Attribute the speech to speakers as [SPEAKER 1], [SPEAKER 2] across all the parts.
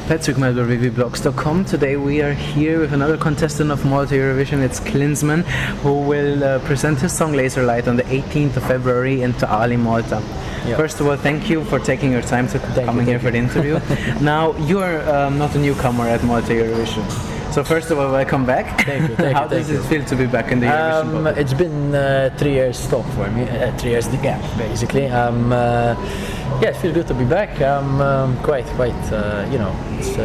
[SPEAKER 1] Patrick Melber, wiwibloggs.com. Today we are here with another contestant of Malta Eurovision. It's Klinsmann, who will present his song Laserlight on the 18th of February in Ali, Malta. Yep. First of all, thank you for taking your time to coming here for the interview. Now, you are not a newcomer at Malta Eurovision. So first of all, welcome back.
[SPEAKER 2] Thank you.
[SPEAKER 1] How does it feel to be back in the Eurovision bubble?
[SPEAKER 2] It's been 3 years stop for me, 3 years the gap basically. Yeah, it feels good to be back. I'm quite, you know, it's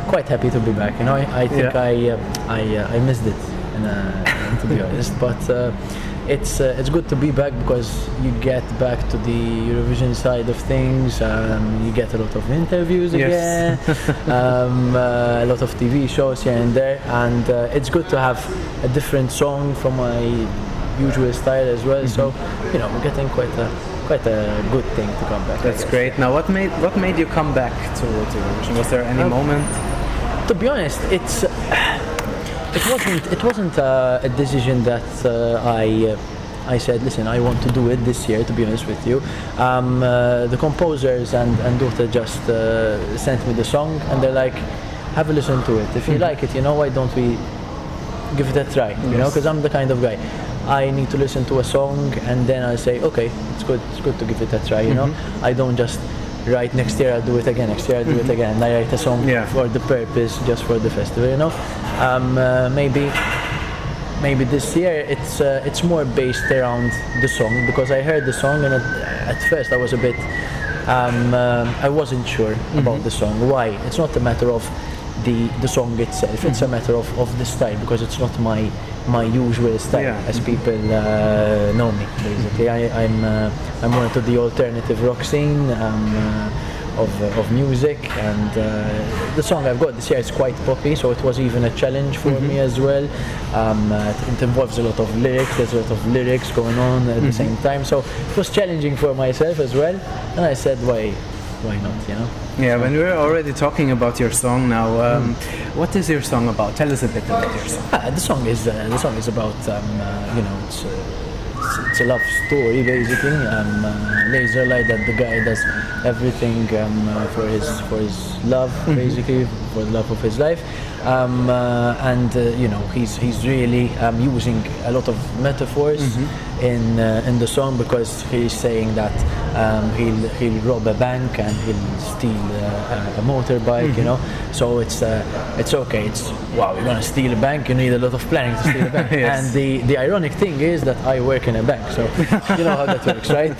[SPEAKER 2] quite happy to be back. You know, I think I missed it, to be honest. But it's good to be back because you get back to the Eurovision side of things. You get a lot of interviews again, a lot of TV shows here and there, and it's good to have a different song from my usual style as well. So you know, we're getting quite a good thing to come back.
[SPEAKER 1] That's great. Now, what made you come back to Eurovision? Was there any moment?
[SPEAKER 2] To be honest, it wasn't a decision that I said, listen, I want to do it this year, to be honest with you. The composers and daughter just sent me the song, and they're like, have a listen to it. If you like it, you know, why don't we give it a try? You know, because I'm the kind of guy, I need to listen to a song and then I say, okay, it's good to give it a try, you know. I don't just write next year I'll do it again, next year I'll do it again. I write a song for the purpose, just for the festival, you know. Maybe this year it's more based around the song, because I heard the song and at first I was a bit I wasn't sure about the song. Why? It's not a matter of the song itself, it's a matter of the style, because it's not my usual style as people know me basically. I'm more into the alternative rock scene of music, and the song I've got this year is quite poppy, so it was even a challenge for me as well. It involves a lot of lyrics, there's a lot of lyrics going on at the same time, so it was challenging for myself as well, and I said why not, you know.
[SPEAKER 1] Yeah, when we're already talking about your song now, what is your song about? Tell us a bit about your song.
[SPEAKER 2] The song is about you know, it's a love story basically. Laserlight, that the guy does everything for his love, basically for the love of his life, and you know, he's really using a lot of metaphors in the song, because he's saying that he'll rob a bank and he'll steal a motorbike, you know. So it's okay. It's wow, you're gonna steal a bank. You need a lot of planning to steal a bank. And the ironic thing is that I work in a bank, so you know how that works, right?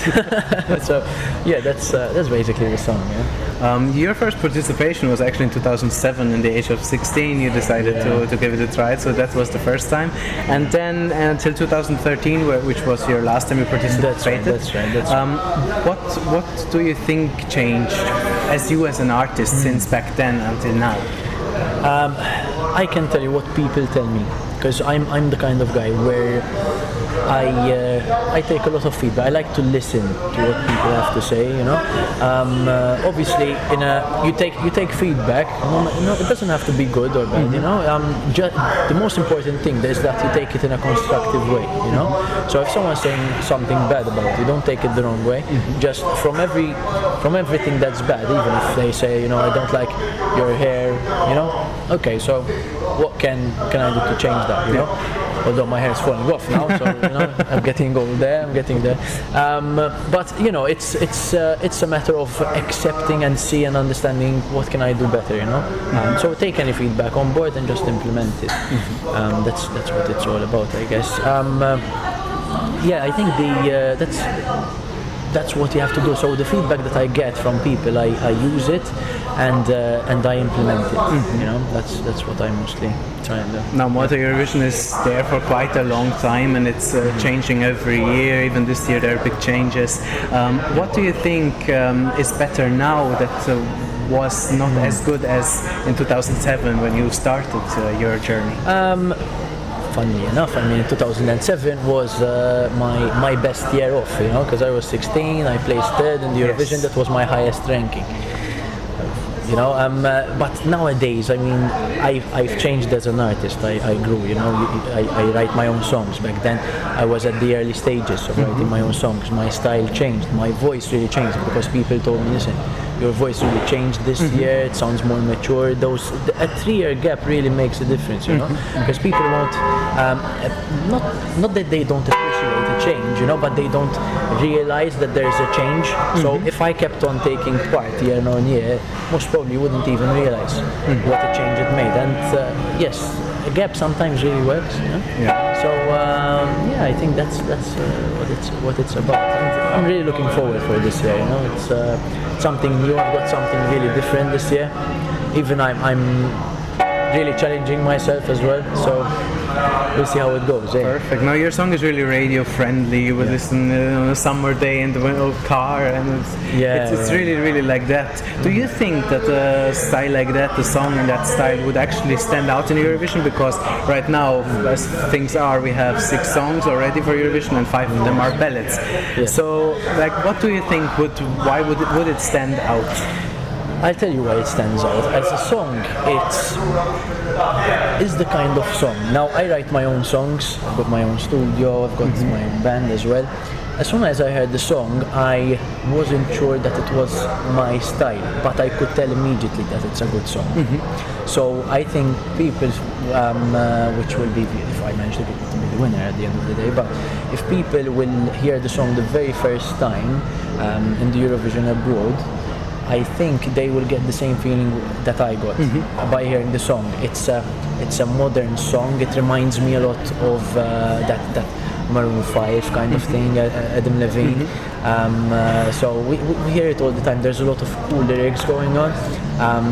[SPEAKER 2] So yeah, that's basically the song. Yeah.
[SPEAKER 1] Your first participation was actually in 2007. In the age of 16, you decided to give it a try. So that was the first time, and then until 2013, which was your last time you participated.
[SPEAKER 2] That's right.
[SPEAKER 1] What do you think changed as an artist since back then until now?
[SPEAKER 2] I can tell you what people tell me, because I'm the kind of guy where I take a lot of feedback. I like to listen to what people have to say, you know. Obviously, you take feedback. No, it doesn't have to be good or bad, you know. The most important thing is that you take it in a constructive way, you know. So if someone's saying something bad about you, don't take it the wrong way. Just from everything that's bad, even if they say, you know, I don't like your hair, you know. Okay, so what can I do to change that, you know? Although my hair is falling off now, so you know, I'm getting old there. But you know, it's a matter of accepting and see and understanding what can I do better, you know. So take any feedback on board and just implement it. That's what it's all about, I guess. Yeah, I think that's what you have to do. So the feedback that I get from people, I use it and I implement it. You know, that's what I mostly try and do.
[SPEAKER 1] Now, Malta Eurovision is there for quite a long time, and it's changing every year. Even this year there are big changes. What do you think is better now that was not as good as in 2007 when you started your journey?
[SPEAKER 2] Funnily enough, I mean, 2007 was my best year off, you know, because I was 16, I placed third in the Eurovision. That was my highest ranking. you know. But nowadays, I mean, I've changed as an artist. I grew, you know. I write my own songs. Back then, I was at the early stages of writing my own songs. My style changed. My voice really changed because people told me, listen, your voice really changed this year. It sounds more mature. A 3-year gap really makes a difference, you know, because people won't. Not that they don't appreciate a change, you know, but they don't realize that there is a change. So if I kept on taking part year on year, most probably wouldn't even realize what a change it made. And yes, a gap sometimes really works, you know?
[SPEAKER 1] Yeah.
[SPEAKER 2] So yeah, I think that's what it's about. And I'm really looking forward for this year, you know. It's something new. I've got something really different this year. Even I'm really challenging myself as well. So we'll see how it goes. Eh?
[SPEAKER 1] Perfect. Now your song is really radio friendly. You would listen on a summer day in the car, and it's really like that. Do you think that a style like that, a song in that style, would actually stand out in Eurovision? Because right now, as things are, we have 6 songs already for Eurovision, and 5 of them are ballads.
[SPEAKER 2] Yeah.
[SPEAKER 1] So, like, what do you think? Why would it stand out?
[SPEAKER 2] I'll tell you why it stands out. As a song, it's the kind of song. Now, I write my own songs. I've got my own studio. I've got my own band as well. As soon as I heard the song, I wasn't sure that it was my style, but I could tell immediately that it's a good song. So I think people, which will be, if I manage to be the winner at the end of the day, but if people will hear the song the very first time in the Eurovision abroad, I think they will get the same feeling that I got by hearing the song. It's a modern song. It reminds me a lot of that Maroon 5 kind of thing, Adam Levine. So we hear it all the time. There's a lot of cool lyrics going on.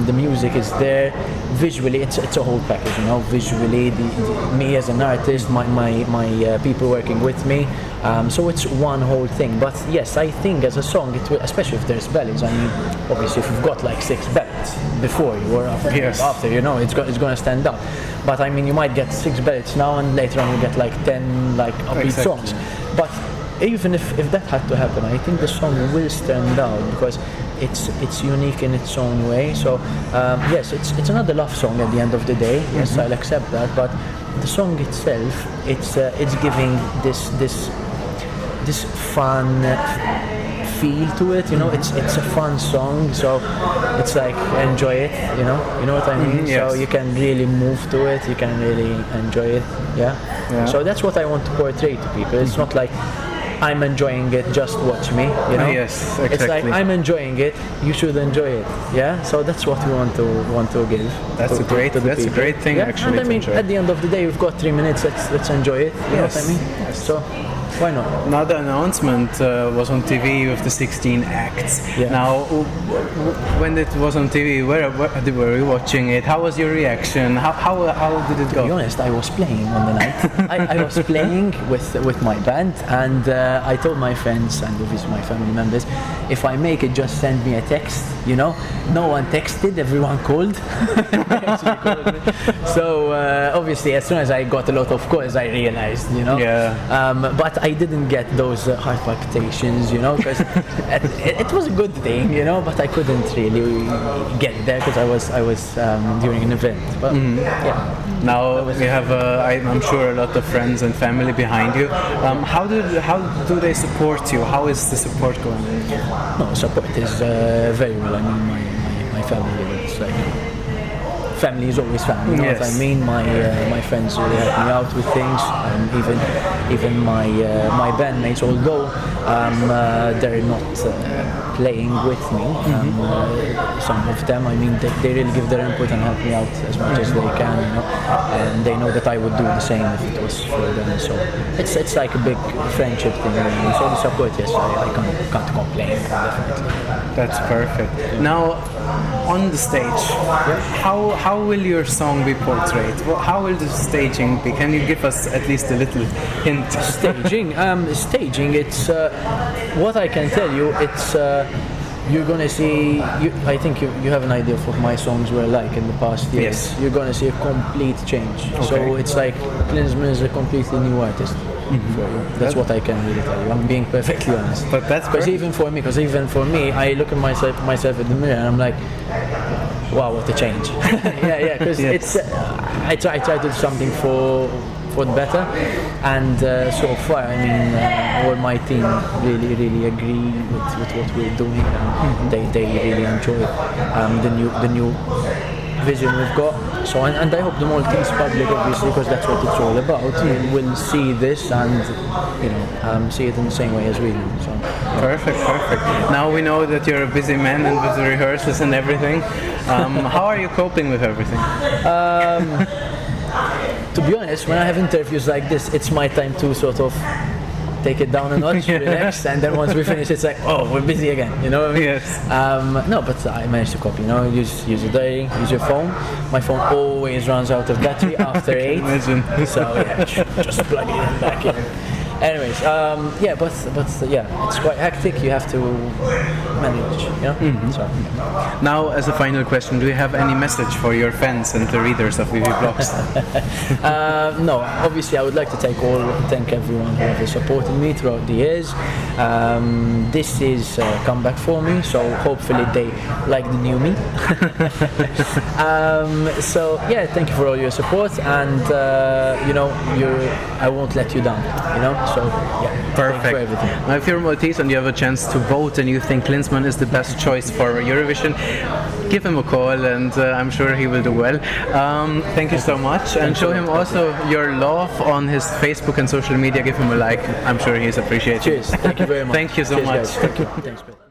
[SPEAKER 2] The music is there. Visually, it's a whole package, you know. Visually, me as an artist, my people working with me. So it's one whole thing. But yes, I think as a song, it will, especially if there's ballads. I mean, obviously, if you've got like 6 ballads before you or after, you know, it's going to stand out. But I mean, you might get 6 ballads now, and later on you get like 10 like upbeat songs. But even if that had to happen, I think the song will stand out because it's unique in its own way. So yes, it's another love song at the end of the day. Yes, I'll accept that. But the song itself, it's giving this fun feel to it. You know, it's a fun song. So it's like enjoy it. You know what I mean.
[SPEAKER 1] Yes.
[SPEAKER 2] So you can really move to it. You can really enjoy it. Yeah. So that's what I want to portray to people. It's not like I'm enjoying it, just watch me, you know?
[SPEAKER 1] Yes, exactly.
[SPEAKER 2] It's like I'm enjoying it, you should enjoy it, yeah? So that's what we want to give.
[SPEAKER 1] That's a great thing,
[SPEAKER 2] yeah?
[SPEAKER 1] actually.
[SPEAKER 2] And I mean, at the end of the day, we've got 3 minutes, let's enjoy it, you know what I mean?
[SPEAKER 1] Yes.
[SPEAKER 2] So, why not?
[SPEAKER 1] Now the announcement was on TV with the 16 acts.
[SPEAKER 2] Yeah.
[SPEAKER 1] Now, when it was on TV, where were you watching it? How was your reaction? How did it go?
[SPEAKER 2] To be honest, I was playing on the night. I was playing with my band, and I told my friends and obviously my family members, if I make it, just send me a text. You know, no one texted, everyone called. So obviously, as soon as I got a lot of calls, I realized, you know.
[SPEAKER 1] Yeah.
[SPEAKER 2] But I didn't get those heart palpitations, you know, because it was a good thing, you know, but I couldn't really get there because I was during an event. But yeah.
[SPEAKER 1] Now we have, I'm sure, a lot of friends and family behind you. How do they support you? How is the support going?
[SPEAKER 2] No, support is very well. I mean, my family, it's like, family is always family. You know what I mean? My friends really help me out with things, even my bandmates, although they're not playing with me. Some of them, I mean, they really give their input and help me out as much as they can, you know. And they know that I would do the same if it was for them. So it's like a big friendship thing. So the support, yes, I can't complain, definitely.
[SPEAKER 1] That's perfect. Now, on the stage, how will your song be portrayed? How will the staging be? Can you give us at least a little hint?
[SPEAKER 2] Staging, it's what I can tell you, it's you're gonna see, I think you have an idea of what my songs were like in the past years.
[SPEAKER 1] Yes.
[SPEAKER 2] You're gonna see a complete change. Okay. So it's like Klinsmann is a completely new artist. For you. That's what I can really tell you. I'm being perfectly honest.
[SPEAKER 1] But that's
[SPEAKER 2] because even for me, I look at myself in the mirror and I'm like, wow, what a change. Yeah, because
[SPEAKER 1] Yes.
[SPEAKER 2] it's I try to do something for the better, and so far, I mean, all my team really agree with what we're doing, and they really enjoy the new vision we've got. So and I hope the Maltese public, obviously, because that's what it's all about, will see this and see it in the same way as we do. So
[SPEAKER 1] Perfect. Now we know that you're a busy man and with the rehearsals and everything. How are you coping with everything?
[SPEAKER 2] to be honest, when I have interviews like this, it's my time to sort of take it down a notch, relax, and then once we finish, it's like, oh, we're busy again. You know what I mean?
[SPEAKER 1] Yes.
[SPEAKER 2] No, but I managed to copy. Use your diary, use your phone. My phone always runs out of battery after 8.
[SPEAKER 1] Imagine.
[SPEAKER 2] So yeah, just plug it in back in. Anyways, but it's quite hectic. You have to manage, So,
[SPEAKER 1] Now, as a final question, do you have any message for your fans and the readers of wiwibloggs?
[SPEAKER 2] no, obviously I would like to thank everyone who has supported me throughout the years. This is a comeback for me, so hopefully they like the new me. So yeah, thank you for all your support, and I won't let you down. So yeah,
[SPEAKER 1] Perfect.
[SPEAKER 2] thank you for everything.
[SPEAKER 1] Now, if you're Maltese and you have a chance to vote and you think Klinsmann is the best choice for Eurovision, give him a call, and I'm sure he will do well. Thank you so much, and show him also your love on his Facebook and social media. Give him a like. I'm sure he's appreciated.
[SPEAKER 2] Cheers. Thank you very much.
[SPEAKER 1] Thank you so
[SPEAKER 2] Cheers,
[SPEAKER 1] much.
[SPEAKER 2] guys. Thank you. Thanks, man.